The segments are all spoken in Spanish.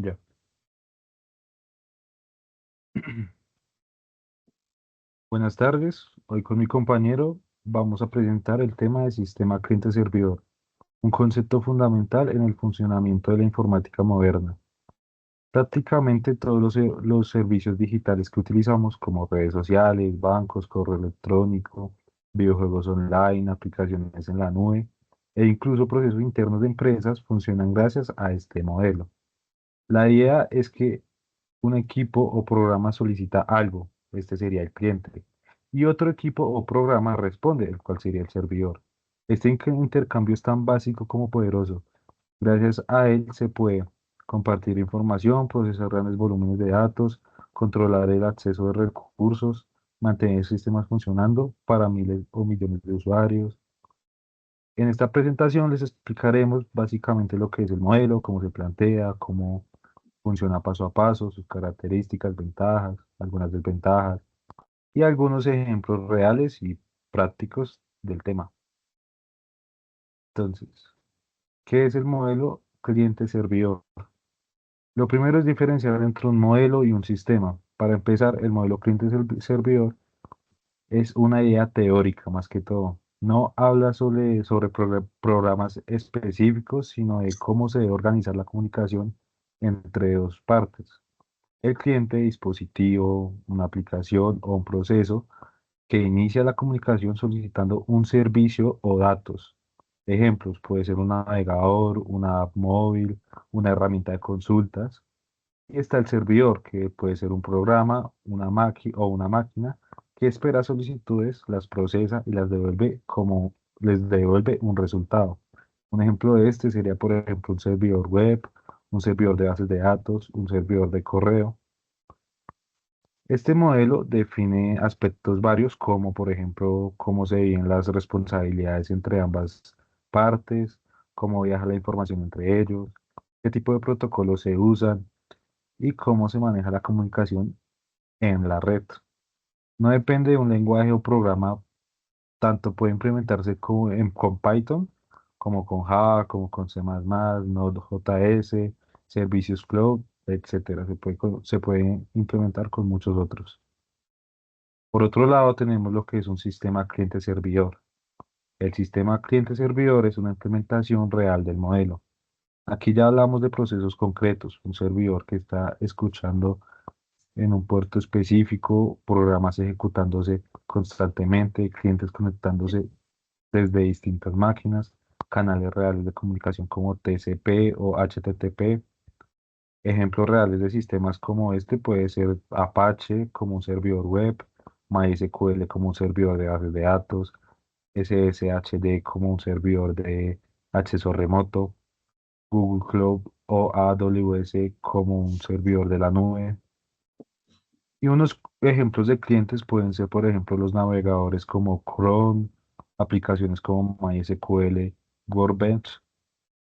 Ya. Buenas tardes. Hoy con mi compañero vamos a presentar el tema de sistema cliente-servidor, un concepto fundamental en el funcionamiento de la informática moderna. Prácticamente todos los servicios digitales que utilizamos, como redes sociales, bancos, correo electrónico, videojuegos online, aplicaciones en la nube e incluso procesos internos de empresas, funcionan gracias a este modelo. La idea es que un equipo o programa solicita algo, este sería el cliente, y otro equipo o programa responde, el cual sería el servidor. Este intercambio es tan básico como poderoso. Gracias a él se puede compartir información, procesar grandes volúmenes de datos, controlar el acceso de recursos, mantener sistemas funcionando para miles o millones de usuarios. En esta presentación les explicaremos básicamente lo que es el modelo, cómo se plantea, cómo funciona paso a paso, sus características, ventajas, algunas desventajas y algunos ejemplos reales y prácticos del tema. Entonces, ¿qué es el modelo cliente-servidor? Lo primero es diferenciar entre un modelo y un sistema. Para empezar, el modelo cliente-servidor es una idea teórica más que todo. No habla sobre programas específicos, sino de cómo se debe organizar la comunicación entre dos partes. El cliente, dispositivo, una aplicación o un proceso que inicia la comunicación solicitando un servicio o datos. Ejemplos, puede ser un navegador, una app móvil, una herramienta de consultas. Y está el servidor, que puede ser un programa, una máquina que espera solicitudes, las procesa y les devuelve un resultado. Un ejemplo de este sería, por ejemplo, un servidor web, un servidor de bases de datos, un servidor de correo. Este modelo define aspectos varios como, por ejemplo, cómo se dividen las responsabilidades entre ambas partes, cómo viaja la información entre ellos, qué tipo de protocolos se usan y cómo se maneja la comunicación en la red. No depende de un lenguaje o programa, tanto puede implementarse con Python, como con Java, como con C++, Node.js, servicios cloud, etcétera. Se puede implementar con muchos otros. Por otro lado, tenemos lo que es un sistema cliente-servidor. El sistema cliente-servidor es una implementación real del modelo. Aquí ya hablamos de procesos concretos, un servidor que está escuchando en un puerto específico, programas ejecutándose constantemente, clientes conectándose desde distintas máquinas, canales reales de comunicación como TCP o HTTP. Ejemplos reales de sistemas como este puede ser Apache como un servidor web, MySQL como un servidor de bases de datos, SSHD como un servidor de acceso remoto, Google Cloud o AWS como un servidor de la nube. Y unos ejemplos de clientes pueden ser, por ejemplo, los navegadores como Chrome, aplicaciones como MySQL, Workbench,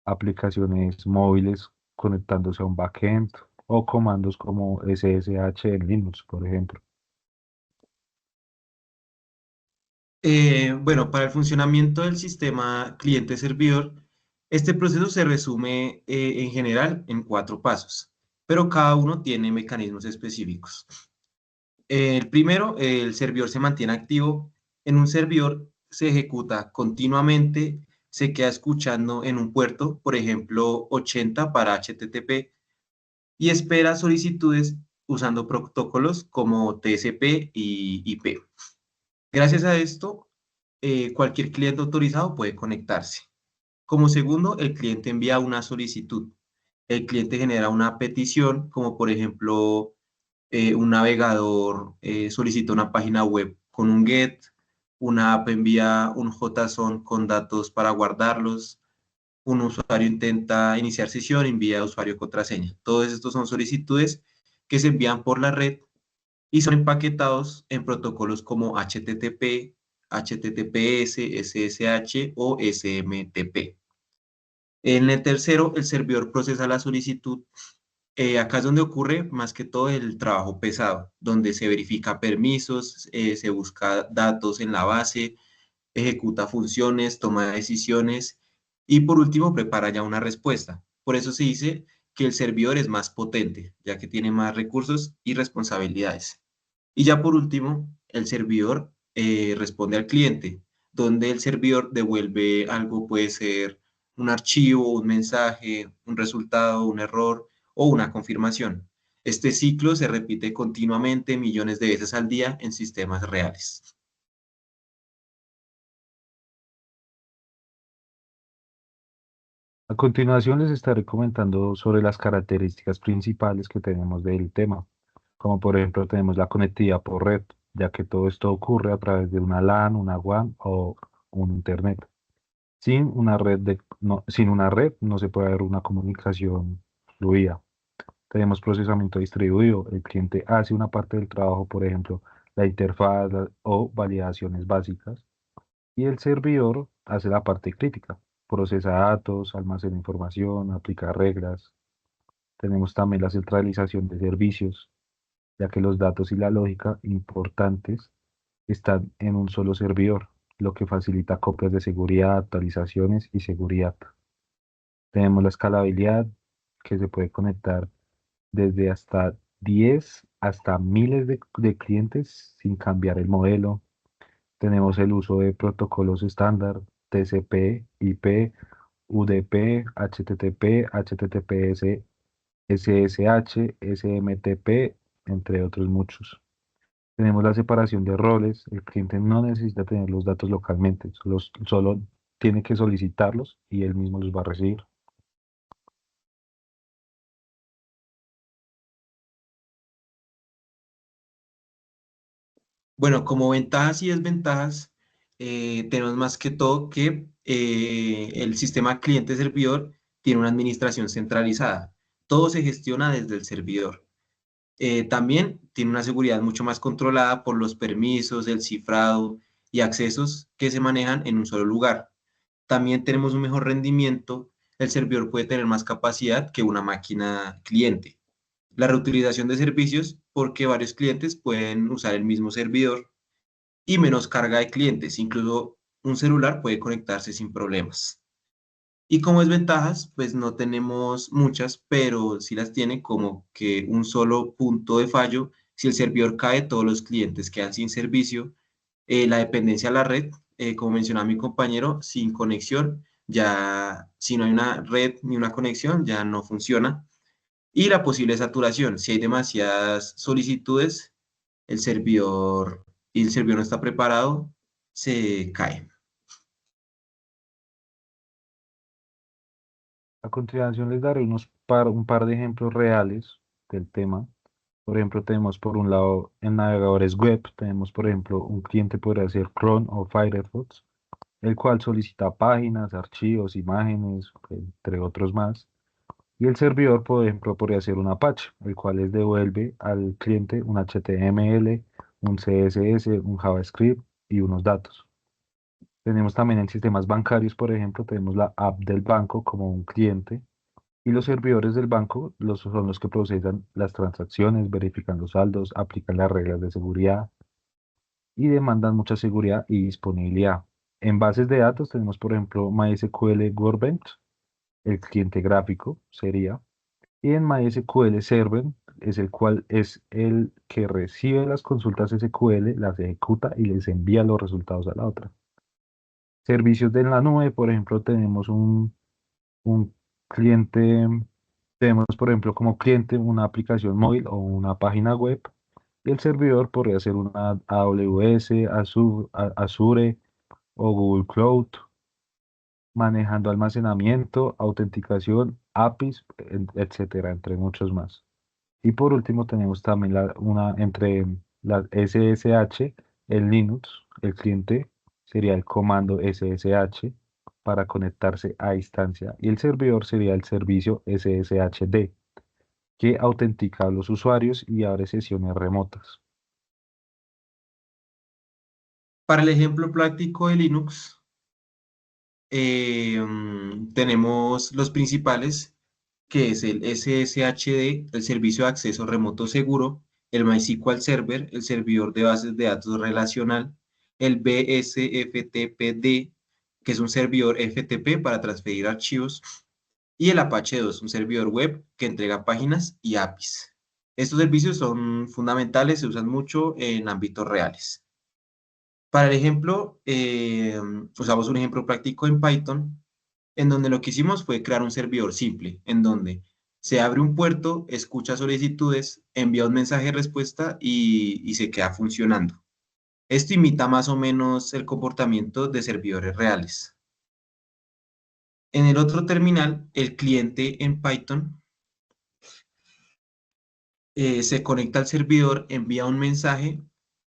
aplicaciones móviles conectándose a un backend o comandos como SSH en Linux, por ejemplo. Bueno, para el funcionamiento del sistema cliente-servidor, este proceso se resume en general en 4 pasos, pero cada uno tiene mecanismos específicos. El primero, el servidor se mantiene activo. En un servidor se ejecuta continuamente, se queda escuchando en un puerto, por ejemplo, 80 para HTTP, y espera solicitudes usando protocolos como TCP y IP. Gracias a esto, cualquier cliente autorizado puede conectarse. Como segundo, el cliente envía una solicitud. El cliente genera una petición, como por ejemplo, un navegador solicita una página web con un GET, una app envía un JSON con datos para guardarlos, un usuario intenta iniciar sesión, envía usuario contraseña. Todos estos son solicitudes que se envían por la red y son empaquetados en protocolos como HTTP, HTTPS, SSH o SMTP. En el tercero, el servidor procesa la solicitud. Acá es donde ocurre más que todo el trabajo pesado, donde se verifica permisos, se busca datos en la base, ejecuta funciones, toma decisiones y por último prepara ya una respuesta. Por eso se dice que el servidor es más potente, ya que tiene más recursos y responsabilidades. Y ya por último, el servidor responde al cliente, donde el servidor devuelve algo, puede ser un archivo, un mensaje, un resultado, un error o una confirmación. Este ciclo se repite continuamente millones de veces al día en sistemas reales. A continuación les estaré comentando sobre las características principales que tenemos del tema, como por ejemplo tenemos la conectividad por red, ya que todo esto ocurre a través de una LAN, una WAN o un Internet. Sin una red no se puede haber una comunicación fluida. Tenemos procesamiento distribuido. El cliente hace una parte del trabajo, por ejemplo, la interfaz o validaciones básicas, y el servidor hace la parte crítica. Procesa datos, almacena información, aplica reglas. Tenemos también la centralización de servicios, ya que los datos y la lógica importantes están en un solo servidor, lo que facilita copias de seguridad, actualizaciones y seguridad. Tenemos la escalabilidad, que se puede conectar desde hasta 10 hasta miles de clientes sin cambiar el modelo. Tenemos el uso de protocolos estándar, TCP, IP, UDP, HTTP, HTTPS, SSH, SMTP, entre otros muchos. Tenemos la separación de roles. El cliente no necesita tener los datos localmente, solo tiene que solicitarlos y él mismo los va a recibir. Bueno, como ventajas y desventajas, tenemos más que todo que el sistema cliente-servidor tiene una administración centralizada. Todo se gestiona desde el servidor. También tiene una seguridad mucho más controlada por los permisos, el cifrado y accesos que se manejan en un solo lugar. También tenemos un mejor rendimiento. El servidor puede tener más capacidad que una máquina cliente. La reutilización de servicios, porque varios clientes pueden usar el mismo servidor y menos carga de clientes. Incluso un celular puede conectarse sin problemas. Y como desventajas, pues no tenemos muchas, pero sí las tiene como que un solo punto de fallo. Si el servidor cae, todos los clientes quedan sin servicio. La dependencia a la red, como mencionaba mi compañero, sin conexión, ya si no hay una red ni una conexión, ya no funciona. Y la posible saturación, si hay demasiadas solicitudes, el servidor y el servidor no está preparado, se cae. A continuación les daré un par de ejemplos reales del tema. Por ejemplo, tenemos por un lado en navegadores web, tenemos por ejemplo un cliente podría ser Chrome o Firefox, el cual solicita páginas, archivos, imágenes, entre otros más. Y el servidor, por ejemplo, podría ser un Apache, el cual les devuelve al cliente un HTML, un CSS, un JavaScript y unos datos. Tenemos también en sistemas bancarios, por ejemplo, tenemos la app del banco como un cliente y los servidores del banco son los que procesan las transacciones, verifican los saldos, aplican las reglas de seguridad y demandan mucha seguridad y disponibilidad. En bases de datos tenemos, por ejemplo, MySQL Workbench, el cliente gráfico sería, y en MySQL Server es el cual es el que recibe las consultas SQL, las ejecuta y les envía los resultados a la otra. Servicios de la nube, por ejemplo, tenemos un cliente, tenemos por ejemplo como cliente una aplicación móvil o una página web y el servidor podría ser una AWS, Azure o Google Cloud, manejando almacenamiento, autenticación, APIs, etcétera, entre muchos más. Y por último tenemos también entre la SSH, el Linux, el cliente sería el comando SSH para conectarse a distancia y el servidor sería el servicio SSHD que autentica a los usuarios y abre sesiones remotas. Para el ejemplo práctico de Linux, tenemos los principales, que es el SSHD, el servicio de acceso remoto seguro, el MySQL Server, el servidor de bases de datos relacional, el BSFTPD, que es un servidor FTP para transferir archivos, y el Apache 2, un servidor web que entrega páginas y APIs. Estos servicios son fundamentales, se usan mucho en ámbitos reales. Para el ejemplo, usamos un ejemplo práctico en Python, en donde lo que hicimos fue crear un servidor simple, en donde se abre un puerto, escucha solicitudes, envía un mensaje de respuesta y se queda funcionando. Esto imita más o menos el comportamiento de servidores reales. En el otro terminal, el cliente en Python se conecta al servidor, envía un mensaje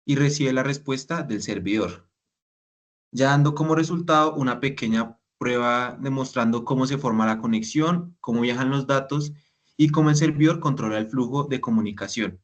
y recibe la respuesta del servidor, ya dando como resultado una pequeña prueba demostrando cómo se forma la conexión, cómo viajan los datos y cómo el servidor controla el flujo de comunicación.